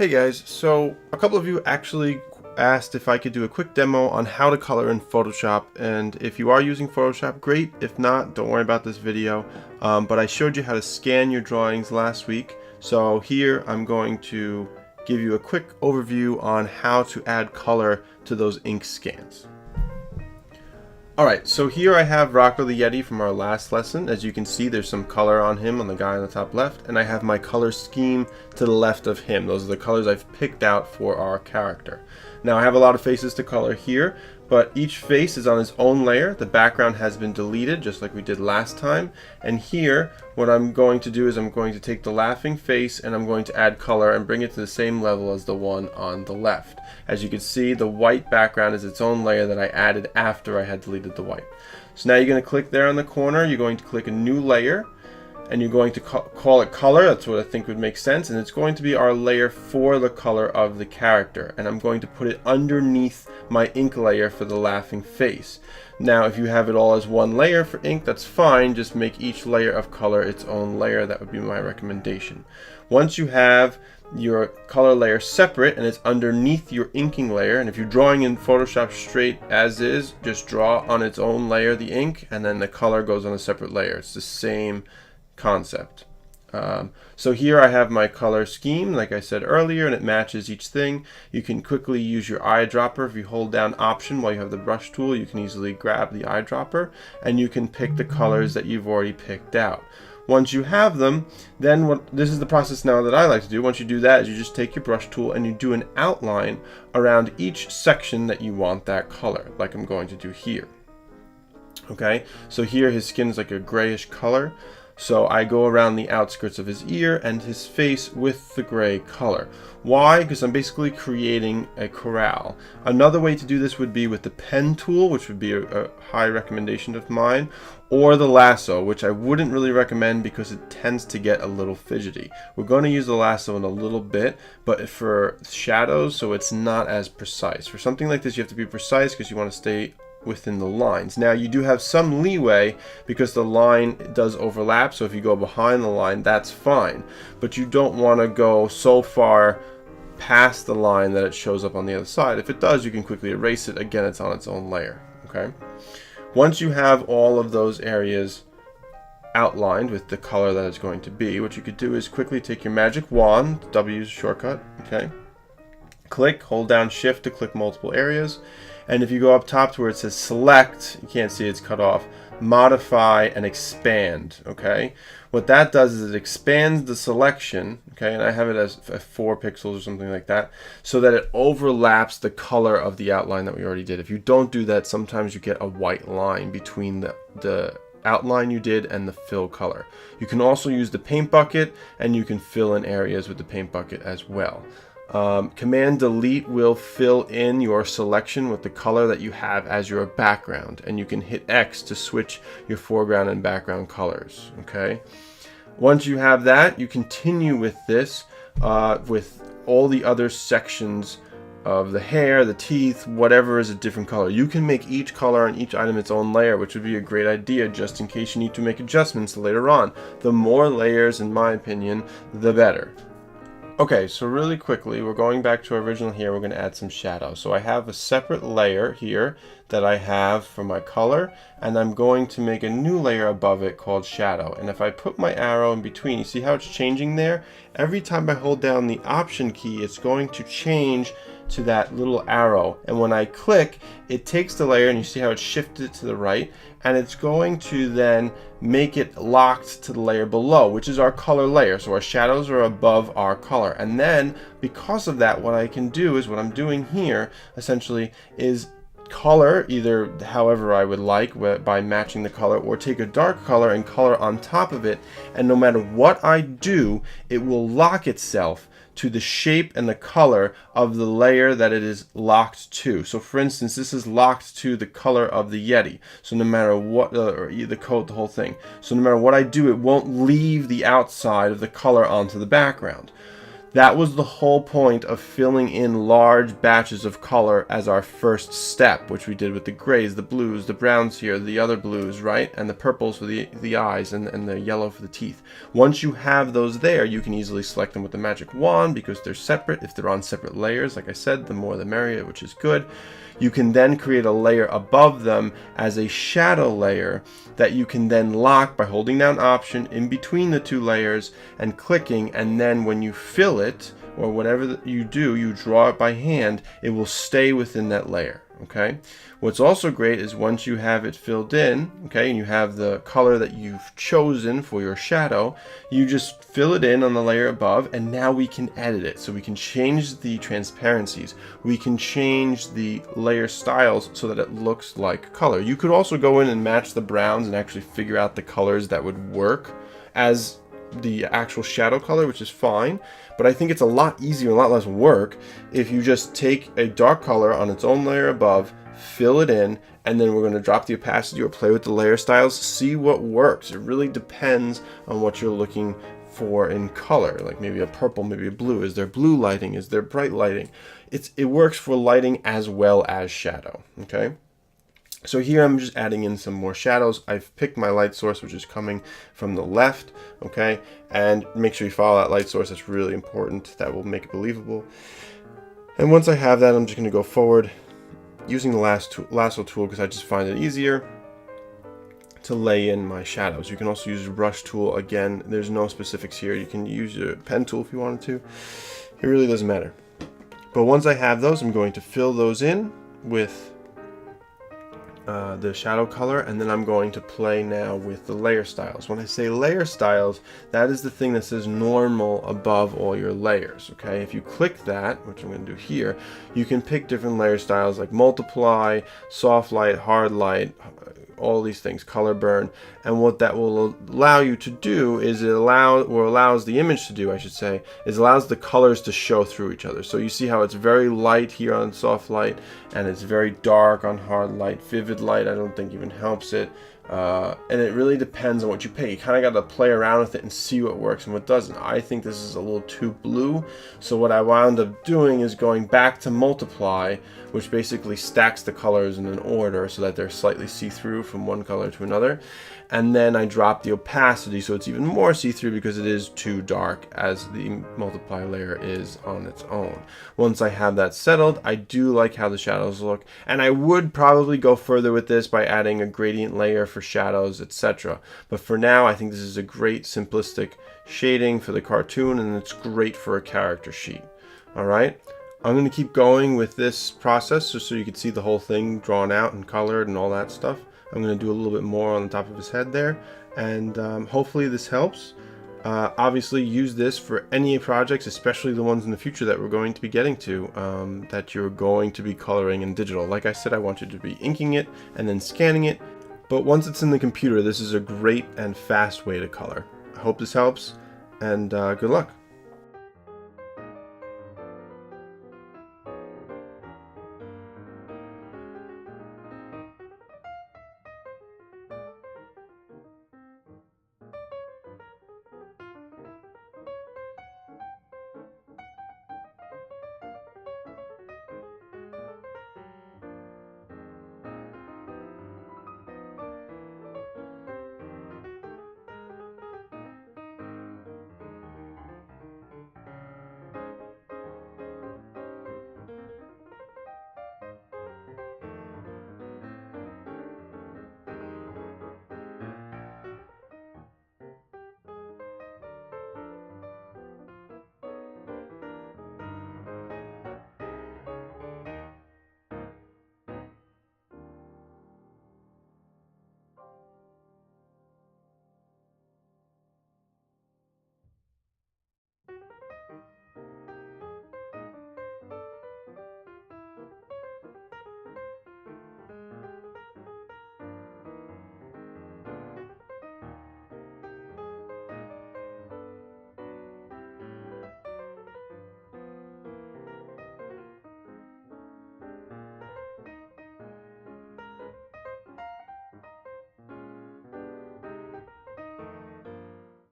Hey guys, so a couple of you actually asked if I could do a quick demo on how to color in Photoshop, and if you are using Photoshop, great. If not, don't worry about this video, but I showed you how to scan your drawings last week, so here I'm going to give you a quick overview on how to add color to those ink scans. Alright, so here I have Rocco the Yeti from our last lesson. As you can see, there's some color on him on the guy on the top left, and I have my color scheme to the left of him. Those are the colors I've picked out for our character. Now I have a lot of faces to color here, but each face is on its own layer. The background has been deleted just like we did last time, and here what I'm going to do is I'm going to take the laughing face and I'm going to add color and bring it to the same level as the one on the left. As you can see, the white background is its own layer that I added after I had deleted the white. So now you're going to click there in the corner, you're going to click a new layer, and you're going to call it color. That's what I think would make sense, and it's going to be our layer for the color of the character, and I'm going to put it underneath my ink layer for the laughing face. Now if you have it all as one layer for ink, that's fine. Just make each layer of color its own layer. That would be my recommendation. Once you have your color layer separate and it's underneath your inking layer, and if you're drawing in Photoshop straight as is, just draw on its own layer the ink, and then the color goes on a separate layer. It's the same concept. So here I have my color scheme like I said earlier, and it matches each thing. You can quickly use your eyedropper. If you hold down Option while you have the brush tool, you can easily grab the eyedropper and you can pick the colors that you've already picked out. Once you have them, then this is the process now that I like to do. Once you do that, is you just take your brush tool and you do an outline around each section that you want that color, like I'm going to do here. Okay, so here his skin is like a grayish color. So I go around the outskirts of his ear and his face with the gray color. Why? Because I'm basically creating a corral. Another way to do this would be with the pen tool, which would be a high recommendation of mine, or the lasso, which I wouldn't really recommend because it tends to get a little fidgety. We're going to use the lasso in a little bit, but for shadows, so it's not as precise. For something like this, you have to be precise because you want to stay within the lines. Now you do have some leeway because the line does overlap, so if you go behind the line, that's fine, but you don't want to go so far past the line that it shows up on the other side. If it does, you can quickly erase it. Again, it's on its own layer. Okay, once you have all of those areas outlined with the color that it's going to be, what you could do is quickly take your magic wand, W is a shortcut, okay, click, hold down Shift to click multiple areas, and if you go up top to where it says select, you can't see it's cut off, modify and expand. Okay, what that does is it expands the selection, okay, and I have it as 4 pixels or something like that, so that it overlaps the color of the outline that we already did. If you don't do that, sometimes you get a white line between the outline you did and the fill color. You can also use the paint bucket, and you can fill in areas with the paint bucket as well. Command delete will fill in your selection with the color that you have as your background, and you can hit X to switch your foreground and background colors. Okay, once you have that, you continue with this with all the other sections of the hair, the teeth, whatever is a different color. You can make each color on each item its own layer, which would be a great idea just in case you need to make adjustments later on. The more layers, in my opinion, the better. Okay, so really quickly, we're going back to our original here. We're going to add some shadow. So I have a separate layer here that I have for my color, and I'm going to make a new layer above it called shadow. And if I put my arrow in between, you see how it's changing there? Every time I hold down the Option key, it's going to change to that little arrow, and when I click, it takes the layer, and you see how it shifted it to the right, and it's going to then make it locked to the layer below, which is our color layer. So our shadows are above our color, and then because of that, what I can do is what I'm doing here essentially is color either however I would like by matching the color, or take a dark color and color on top of it, and no matter what I do, it will lock itself to the shape and the color of the layer that it is locked to. So for instance, this is locked to the color of the Yeti, so no matter what, or the coat, the whole thing, so no matter what I do, it won't leave the outside of the color onto the background. That was the whole point of filling in large batches of color as our first step, which we did with the grays, the blues, the browns here, the other blues, right? And the purples for the eyes and the yellow for the teeth. Once you have those there, you can easily select them with the magic wand because they're separate. If they're on separate layers, like I said, the more the merrier, which is good. You can then create a layer above them as a shadow layer that you can then lock by holding down Option in between the two layers and clicking, and then when you fill it, or whatever you do, you draw it by hand, it will stay within that layer. Okay. What's also great is once you have it filled in, okay, and you have the color that you've chosen for your shadow, you just fill it in on the layer above, and now we can edit it. So we can change the transparencies. We can change the layer styles so that it looks like color. You could also go in and match the browns and actually figure out the colors that would work as the actual shadow color, which is fine, but I think it's a lot easier, a lot less work if you just take a dark color on its own layer above, fill it in, and then we're going to drop the opacity or play with the layer styles, see what works. It really depends on what you're looking for in color, like maybe a purple, maybe a blue. Is there blue lighting? Is there bright lighting? It works for lighting as well as shadow. Okay. So here I'm just adding in some more shadows. I've picked my light source, which is coming from the left, okay? And make sure you follow that light source. That's really important. That will make it believable. And once I have that, I'm just going to go forward using the lasso tool because I just find it easier to lay in my shadows. You can also use the brush tool. Again, there's no specifics here. You can use your pen tool if you wanted to. It really doesn't matter. But once I have those, I'm going to fill those in with the shadow color, and then I'm going to play now with the layer styles. When I say layer styles, that is the thing that says normal above all your layers. Okay, if you click that, which I'm going to do here, you can pick different layer styles like multiply, soft light, hard light, all these things, color burn, and what that will allow you to do is allows the image to do, I should say, is allows the colors to show through each other. So you see how it's very light here on soft light, and it's very dark on hard light. Vivid light, I don't think even helps it. And it really depends on what you pick. You kind of got to play around with it and see what works and what doesn't. I think this is a little too blue, so what I wound up doing is going back to multiply, which basically stacks the colors in an order so that they're slightly see-through from one color to another. And then I drop the opacity so it's even more see-through because it is too dark as the multiply layer is on its own. Once I have that settled, I do like how the shadows look, and I would probably go further with this by adding a gradient layer for shadows, etc. But for now, I think this is a great simplistic shading for the cartoon, and it's great for a character sheet. Alright, I'm going to keep going with this process just so you can see the whole thing drawn out and colored and all that stuff. I'm going to do a little bit more on the top of his head there, and hopefully this helps. Obviously use this for any projects, especially the ones in the future that we're going to be getting to, that you're going to be coloring in digital. Like I said, I want you to be inking it and then scanning it, but once it's in the computer, this is a great and fast way to color. I hope this helps, and good luck.